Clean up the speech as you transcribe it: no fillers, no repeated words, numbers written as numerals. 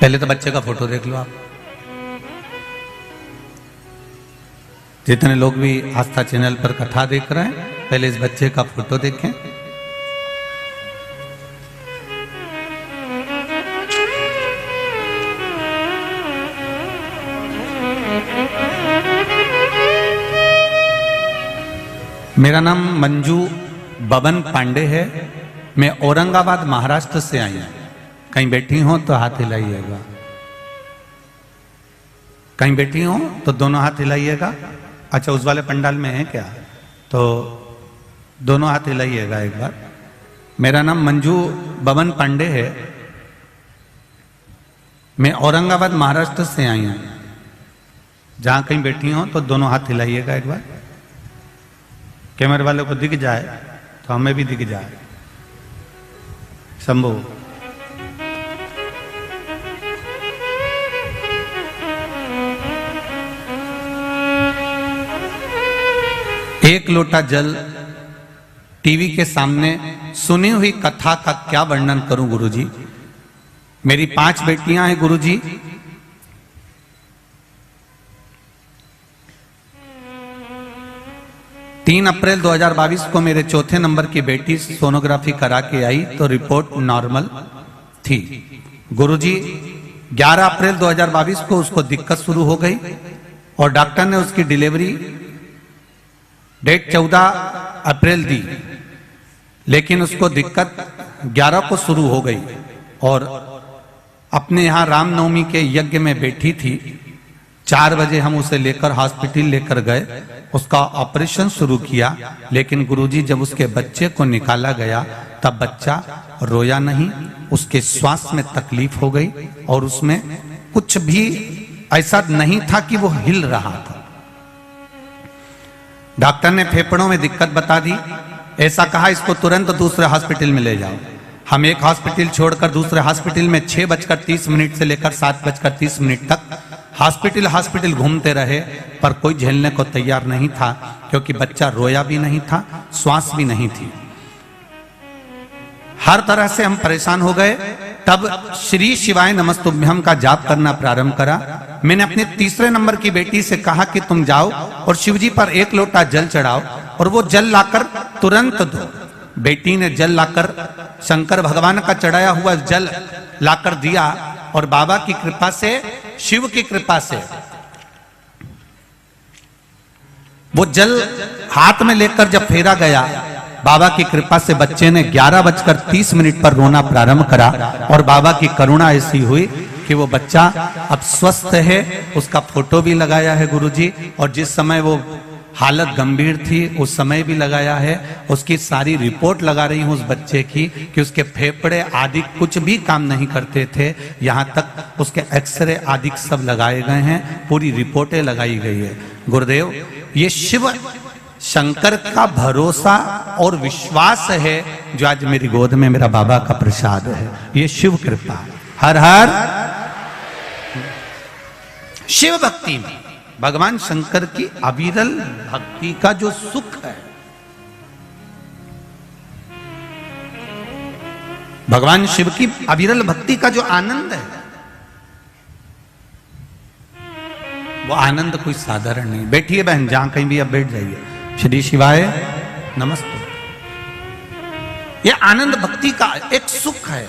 पहले तो बच्चे का फोटो देख लो आप। जितने लोग भी आस्था चैनल पर कथा देख रहे हैं, पहले इस बच्चे का फोटो देखें। मेरा नाम मंजू बबन पांडे है। मैं औरंगाबाद महाराष्ट्र से आई हूं। कहीं बैठी हो तो हाथ हिलाइएगा, कहीं बैठी हो तो दोनों हाथ हिलाइएगा। अच्छा, उस वाले पंडाल में है क्या? तो दोनों हाथ हिलाइएगा एक बार। मेरा नाम मंजू बबन पांडे है। मैं औरंगाबाद महाराष्ट्र से आई हूं। जहां कहीं बैठी हो तो दोनों हाथ हिलाइएगा एक बार। कैमरे वाले को दिख जाए तो हमें भी दिख जाए। शंभू, एक लोटा जल टीवी के सामने सुनी हुई कथा का क्या वर्णन करूं गुरुजी। मेरी 5 बेटियां हैं गुरुजी। तीन अप्रैल 2022 को मेरे चौथे नंबर की बेटी सोनोग्राफी करा के आई तो रिपोर्ट नॉर्मल थी गुरुजी। 11 अप्रैल 2022 को उसको दिक्कत शुरू हो गई और डॉक्टर ने उसकी डिलीवरी डेट 14 अप्रैल दी, लेकिन उसको दिक्कत 11 को शुरू हो गई और अपने यहां रामनवमी के यज्ञ में बैठी थी। 4 बजे हम उसे लेकर हॉस्पिटल लेकर गए, उसका ऑपरेशन शुरू किया। लेकिन गुरुजी, जब उसके बच्चे को निकाला गया तब बच्चा रोया नहीं, उसके श्वास में तकलीफ हो गई और उसमें कुछ भी ऐसा नहीं था कि वो हिल रहा था। डॉक्टर ने फेफड़ों में दिक्कत बता दी। ऐसा कहा इसको तुरंत दूसरे हॉस्पिटल में ले जाओ। हम एक हॉस्पिटल छोड़कर दूसरे हॉस्पिटल में 6:30 से लेकर 7:30 तक हॉस्पिटल घूमते रहे, पर कोई झेलने को तैयार नहीं था, क्योंकि बच्चा रोया भी नहीं था, श्वास भी नहीं थी। हर तरह से हम परेशान हो गए। तब श्री शिवाय नमस्तुभ्यम का जाप करना प्रारंभ करा। मैंने अपने तीसरे नंबर की बेटी से कहा कि तुम जाओ और शिवजी पर 1 लोटा जल चढ़ाओ और वो जल लाकर तुरंत दो। बेटी ने जल लाकर शंकर भगवान का चढ़ाया हुआ जल लाकर दिया और बाबा की कृपा से, शिव की कृपा से वो जल हाथ में लेकर जब फेरा गया, बाबा की कृपा से बच्चे ने 11:30 पर रोना प्रारंभ करा और बाबा की करुणा ऐसी हुई कि वो बच्चा अब स्वस्थ है। उसका फोटो भी लगाया है गुरुजी, और जिस समय वो हालत गंभीर थी उस समय भी लगाया है। उसकी सारी रिपोर्ट लगा रही हूं उस बच्चे की कि उसके फेफड़े आदि कुछ भी काम नहीं करते थे, यहां तक उसके एक्सरे आदि सब लगाए गए हैं, पूरी रिपोर्टें लगाई गई है। गुरुदेव, ये शिव शंकर का भरोसा और विश्वास है जो आज मेरी गोद में मेरा बाबा का प्रसाद है। ये शिव कृपा। हर हर शिव भक्ति में भगवान शंकर की अविरल भक्ति का जो सुख है, भगवान शिव की अविरल भक्ति का जो आनंद है, वो आनंद कोई साधारण नहीं। बैठिए बहन, जहां कहीं भी आप बैठ जाइए। श्री शिवाय नमस्ते। ये आनंद भक्ति का एक सुख है।